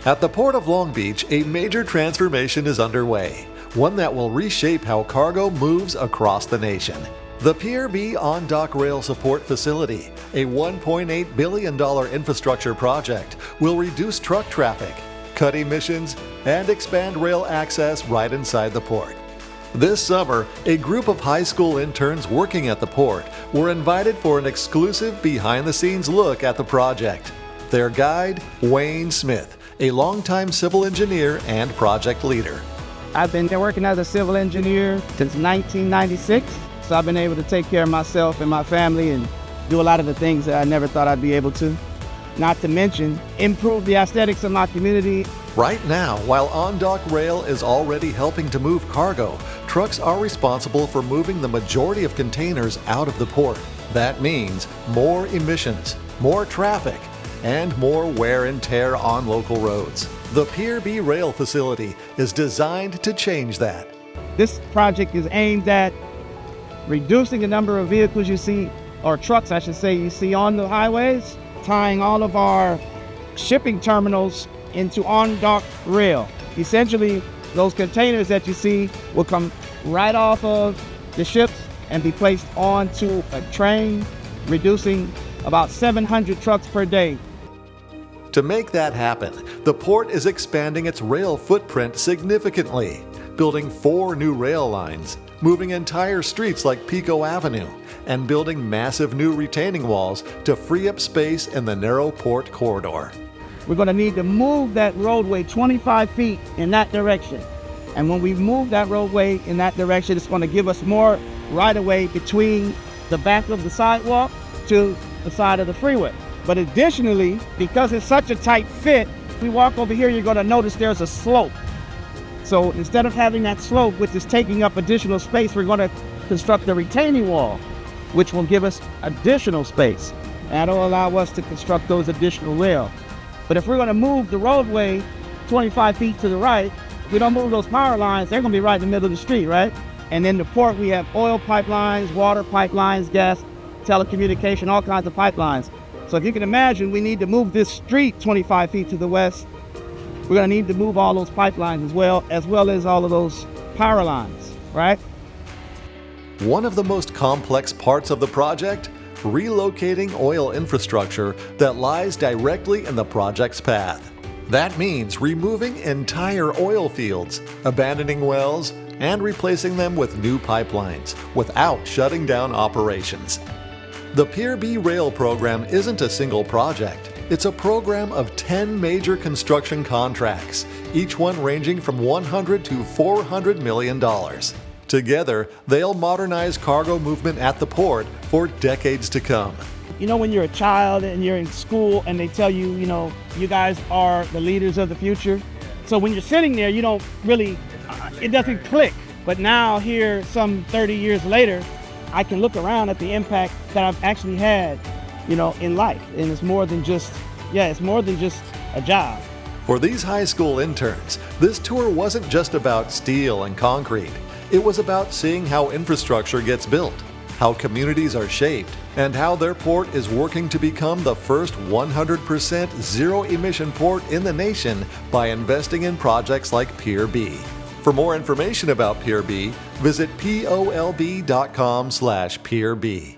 At the Port of Long Beach, a major transformation is underway, one that will reshape how cargo moves across the nation. The Pier on-dock rail support facility, a $1.8 billion infrastructure project, will reduce truck traffic, cut emissions, and expand rail access right inside the port. This summer, a group of high school interns working at the port were invited for an exclusive behind-the-scenes look at the project. Their guide, Wayne Smith, a longtime civil engineer and project leader. I've been working as a civil engineer since 1996, so I've been able to take care of myself and my family and do a lot of the things that I never thought I'd be able to. Not to mention, improve the aesthetics of my community. Right now, while on-dock rail is already helping to move cargo, trucks are responsible for moving the majority of containers out of the port. That means more emissions, more traffic, and more wear and tear on local roads. The Pier rail facility is designed to change that. This project is aimed at reducing the number of vehicles you see, or trucks I should say, you see on the highways, tying all of our shipping terminals into on-dock rail. Essentially, those containers that you see will come right off of the ships and be placed onto a train, reducing about 700 trucks per day. To make that happen, the port is expanding its rail footprint significantly, building 4 new rail lines, moving entire streets like Pico Avenue, and building massive new retaining walls to free up space in the narrow port corridor. We're going to need to move that roadway 25 feet in that direction. And when we move that roadway in that direction, it's going to give us more right-of-way between the back of the sidewalk to the side of the freeway. But additionally, because it's such a tight fit, if we walk over here, you're going to notice there's a slope. So instead of having that slope, which is taking up additional space, we're going to construct a retaining wall, which will give us additional space. That'll allow us to construct those additional rail. But if we're going to move the roadway 25 feet to the right, if we don't move those power lines, they're going to be right in the middle of the street, right? And in the port, we have oil pipelines, water pipelines, gas, telecommunication, all kinds of pipelines. So if you can imagine, we need to move this street 25 feet to the west. We're going to need to move all those pipelines as well as all of those power lines, right? One of the most complex parts of the project, relocating oil infrastructure that lies directly in the project's path. That means removing entire oil fields, abandoning wells, and replacing them with new pipelines without shutting down operations. The Pier rail program isn't a single project. It's a program of 10 major construction contracts, each one ranging from $100 to $400 million. Together, they'll modernize cargo movement at the port for decades to come. You know, when you're a child and you're in school and they tell you, you guys are the leaders of the future. So when you're sitting there, you don't really, it doesn't click. But now here, some 30 years later, I can look around at the impact that I've actually had, in life. And it's more than just a job. For these high school interns, this tour wasn't just about steel and concrete. It was about seeing how infrastructure gets built, how communities are shaped, and how their port is working to become the first 100% zero-emission port in the nation by investing in projects like Pier. For more information about Pier, visit polb.com/Pier.